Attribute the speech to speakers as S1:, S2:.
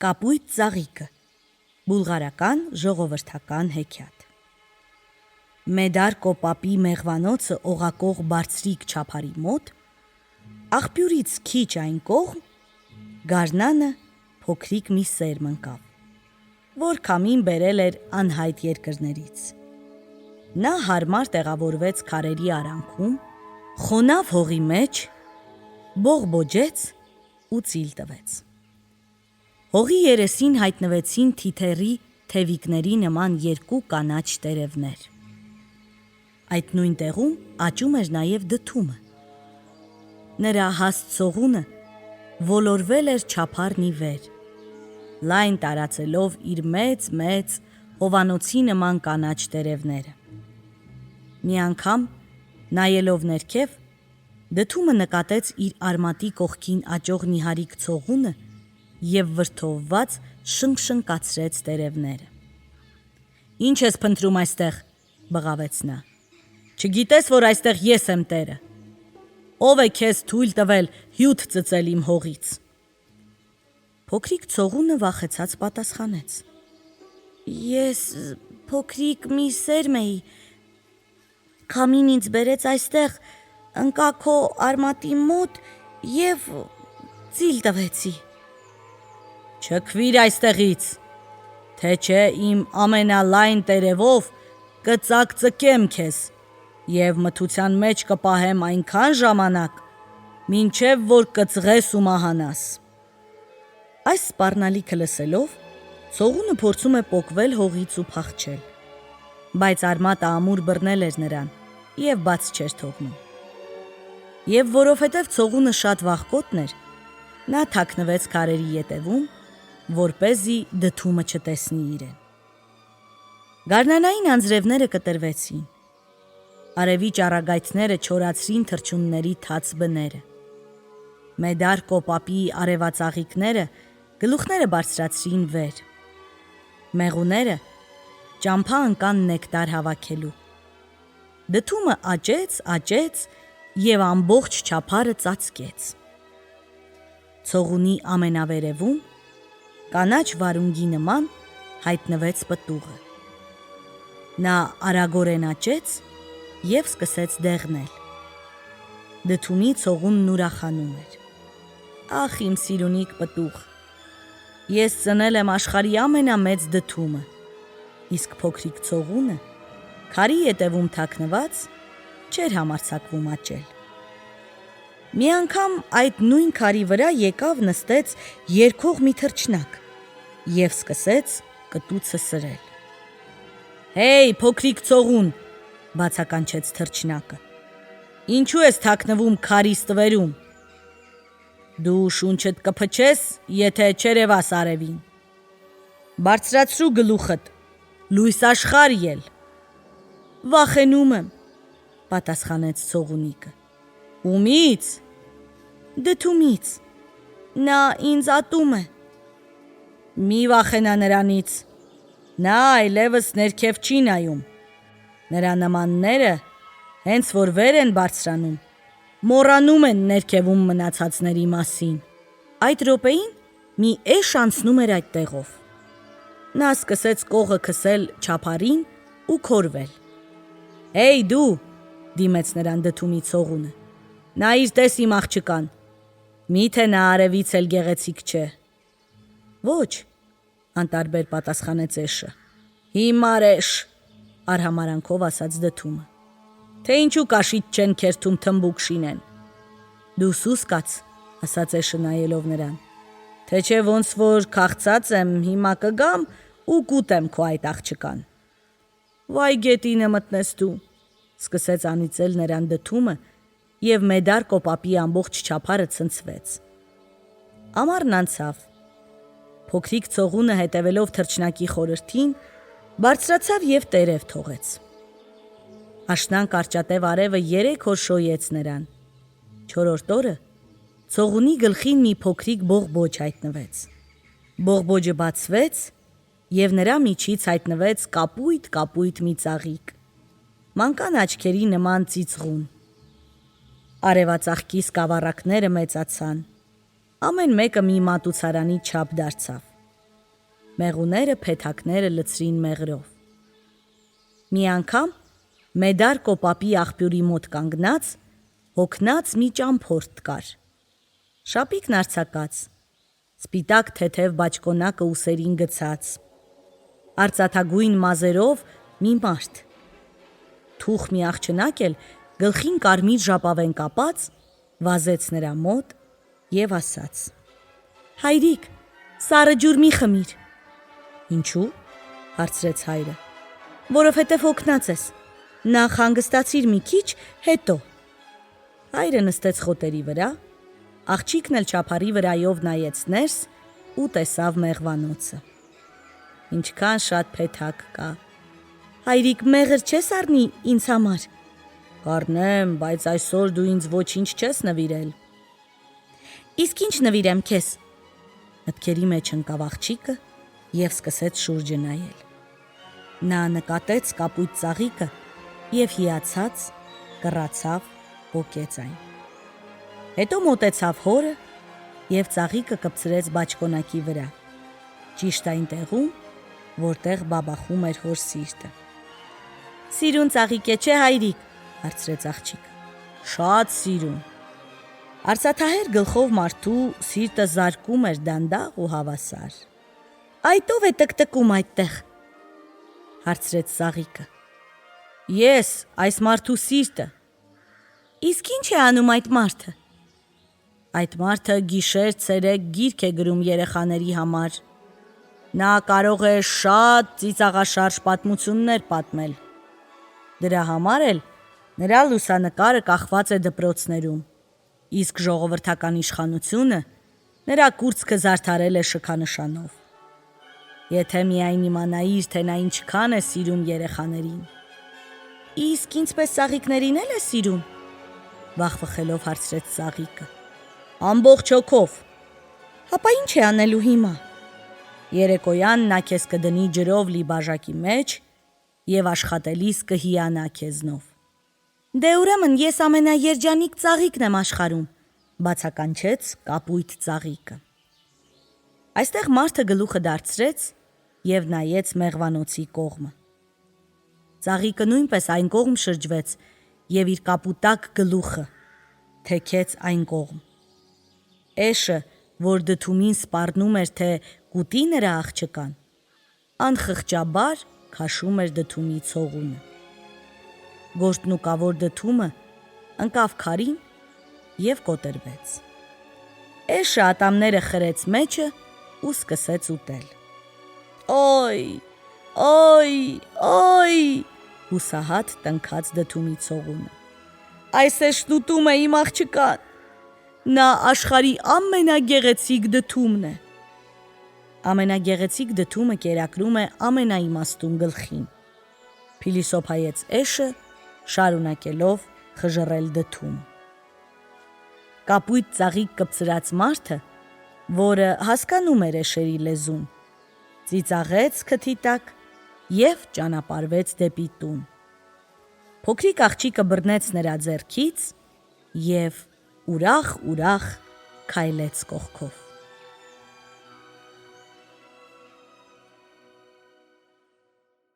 S1: Կապույտ ծաղիկը, բուլղարական ժողովրդական հեքիաթ։ Մեդարկո պապի մեղվանոցը օղակող բարձրիկ չափարի մոտ, աղբյուրից քիչ այն կողմ, գարնանը փոքրիկ մի սերմ ընկավ, որ քամին բերել էր անհայտ երկրներից։ Նա հարմար տեղավորվեց քարերի արանքում, խոնավ հողի մեջ, բողբոջեց ու ծիլ տվեց։ Հողի երեսին հայտնվեցին թիթեռի թևիկների նման երկու կանաչ տերևներ։ Այդ նույն տեղում աճում էր նաև դդումը։ Նրա հաստ ցողունը ոլորվել էր չափարն ի վեր, լայն տարածելով իր մեծ հովանոցի նման կանաչ տերևները։ Մի անգամ, նայելով ներքև, դդումը նկատեց իր արմատի կողքին աճող նիհարիկ ցողունը և վրդովված շնկշնկացրեց տերևները։ «Ինչ ես փնտրում այստեղ», բղավեց նա։ «Չգիտես, որ այստեղ ես եմ տերը։ Ո՞վ է քեզ թույլ տվել հյութ ծծել իմ հողից»։ Փոքրիկ ցողունը վախեցած պատասխանեց. «Ես փոքրիկ մի սերմ էի, քամին ինձ բերեց այստեղ, ընկա քո արմատի մոտ և ծիլ տվեցի»։ «Չքվիր այստեղից, թե չէ իմ ամենալայն տերևով կծակծկեմ քեզ և մթության մեջ կպահեմ այնքան ժամանակ, մինչև որ կծղես ու մահանաս»։ Այս սպառնալիքը լսելով, ցողունը փորձում է պոկվել հողից ու փախչել, բայց արմատը ամուր բռնել էր նրան և բաց չէր թողնում։ Եվ որովհետև ցողունը շատ վախկոտն էր, նա թաքնվեց քարերի ետևում, որպեսզի դդումը չտեսնի իրեն։ Գարնանային անձրևները կտրվեցին, արևի ճառագայթները չորացրին թռչունների թաց բները։ Մեդարկո պապի արևածաղիկները գլուխները բարձրացրին վեր։ Մեղուները ճամփա ընկան նեկտար հավաքելու։ Դդումը աճեց և ամբողջ չափարը ծածկեց։ Ցողունի ամենավերևում, կանաչ վարունգի նման, հայտնվեց պտուղը։ Նա արագորեն աճեց և սկսեց դեղնել։ Դդումի ցողունն ուրախանում էր. «Ախ, իմ սիրունիկ պտուղ, ես ծնել եմ աշխարհի ամենամեծ դդումը», իսկ փոքրիկ ցողունը, քարի ետևում թաքնված, չէր համարձակվում աճել։ Մի անգամ այդ նույն քարի վրա եկավ նստեց երգող մի թռչնակ և սկսեց կտուցը սրել։ «Հեյ, փոքրիկ ցողուն», բացականչեց թռչնակը, «ինչու ես թաքնվում քարի ստվերում։ Դու շունչդ կփչես, եթե չերևաս արևին։ Բարձրացրու գլուխդ, լույս աշխարհ ել»։ «Վախենում եմ», պատասխանեց ցողունիկը։ «Ումի՞ց»։ «Դդումից, նա ինձ ատում է»։ «Մի վախենա նրանից, նա այլևս ներքև չի նայում։ Նրա նմանները, հենց որ վեր են բարձրանում, մոռանում են ներքևում մնացածների մասին»։ Այդ րոպեին մի էշ անցնում էր այդ տեղով։ Նա սկսեց կողը քսել չափարին ու քորվել։ «Հեյ դու», դիմեց նրան դդումի ցողունը, «նայիր տես իմ աղջկան, միթե նա արևից էլ գեղեցիկ չէ»։ «Ոչ», անտարբեր պատասխանեց էշը։ «Հիմար էշ», արհամարանքով ասաց դդումը, «թե ինչու կաշիդ չեն քերթում թմբուկ շինեն»։ «Դու սուս կաց», ասաց էշը նայելով նրան, «թե չէ ոնց որ քաղցած եմ, հիմա կգամ ու կուտեմ քո այդ աղջկան»։ «Վայ գետինը մտնես դու», սկսեց անիծել նրան դդումը, և Մեդարկո պապի ամբողջ չափարը ցնցվեց։ Ամառն անցավ։ Փոքրիկ ցողունը հետևելով թռչնակի խորհրդին, բարձրացավ և տերև թողեց։ Աշնան կարճատև արևը 3 օր շոյեց նրան։ Չորրորդ օրը ցողունի գլխին մի փոքրիկ բողբոջ հայտնվեց։ Բողբոջը բացվեց, և նրա միջից հայտնվեց կապույտ մի ծաղիկ, մանկան աչքերի նման ծիծղուն։ Արևածաղկի սկավառակները մեծացան, ամեն մեկը մի մատուցարանի չափ դարձավ։ մեղուները փեթակները լցրին մեղրով։ Մի անգամ Մեդար կոպապի աղբյուրի մոտ կանգնած, հոգնած մի ճամփորդ կար։ Շապիկն արձակած, սպիտակ թեթև բաճկոնակը ուսերին գցած, արծաթագույն մազերով մի մարդ։ Թուխ մի աղջնակ էլ գլխին կարմիր ժապավեն կապած, վազեց նրա մոտ և ասաց. «Հայրիկ, սառը ջուր մի խմիր»։ «Ինչու՞» հարցրեց հայրը։ «Որովհետև հոգնած ես, նախ հանգստացիր մի քիչ, հետո»։ Հայրը նստեց խոտերի վրա, աղջիկն էլ չափարի վրայով նայեց ներս ու տեսավ մեղվանոցը։ «Ինչքան շատ փեթակ կա»։ «Հայրիկ, մեղր չես առնի ինձ համար»։ «Կառնեմ, բայց այսօր դու ինձ ոչինչ չես նվիրել»։ «Իսկ ինչ նվիրեմ քեզ»։ Մտքերի մեջ ընկավ աղջիկը և սկսեց շուրջը նայել։ Նա նկատեց կապույտ ծաղիկը և հիացած կռացավ, պոկեց այն։ Հետո մոտեցավ հորը և ծաղիկը կպցրեց բաճկոնակի վրա, ճիշտ այն տեղում, որտեղ բաբախում էր հոր սիրտը։ «Սիրուն ծաղիկ է, չէ՞ հայրիկ»։ հարցրեց աղջիկը։ «Շատ սիրուն»։ Արծաթահեր գլխով մարդու սիրտը զարկում էր դանդաղ ու հավասար։ «Այդ ո՞վ է տկտկում այդտեղ»։ հարցրեց ծաղիկը։ «Ես, այս մարդու սիրտը»։ «Իսկ ինչ է անում այդ մարդը»։ «Այդ մարդը գիշեր-ցերեկ գիրք է գրում երեխաների համար։ Նա կարող է շատ ծիծաղաշարժ պատմություններ պատմել։ Դրա համար էլ նրա լուսանկարը կախված է դպրոցներում, իսկ ժողովրդական իշխանությունը նրա կուրծքը զարդարել է շքանշանով։ Եթե միայն իմանայիր, թե նա ինչքան է սիրում երեխաներին»։ «Իսկ ինձպես ծաղիկներին էլ է սիրում»։ վախվխելով հարցրեց ծաղիկը։ «Ամբողջ հոգով»։ «Հապա ինչ է անելու հիմա»։ «Երեկոյան նա քեզ կդնի ջրով լի բաժակի մեջ և աշխատելիս կհիանա քեզնով»։ «Դե ուրեմն ես ամենաերջանիկ ծաղիկն եմ աշխարհում», բացականչեց կապույտ ծաղիկը։ Այստեղ մարդը գլուխը դարձրեց և նայեց մեղվանոցի կողմը։ Ծաղիկը նույնպես այն կողմ շրջվեց և իր կապուտակ գլուխը թեքեց այն կողմ։ Էշը, որ դդումին սպառնում էր, թե կուտի նրա աղջկան, անխղճաբար քաշում էր դդումի ցողունը։ Գործնուկավոր դդումը ընկավ քարին և կոտրվեց։ Էշը ատամները խրեց մեջը ու սկսեց ուտել։ «Օյ, օյ, օյ», հուսահատ տնքաց դդումի ցողունը։ «Այս էշն ուտում է իմ աղջկան։ Նա աշխարհի ամենագեղեցիկ դդումն է»։ Ամենագեղեցիկ դդումը կերակրում է ամենաիմաստուն գլխին, փիլիսոփայեց էշը, շարունակելով խժռել դդումը։ Կապույտ ծաղիկ կպցրած մարդը, որը հասկանում էր էշերի լեզուն, ծիծաղեց քթի տակ և ճանապարհվեց դեպի տուն։ Փոքրիկ աղջիկը բռնեց նրա ձեռքից և ուրախ քայլեց կողքով։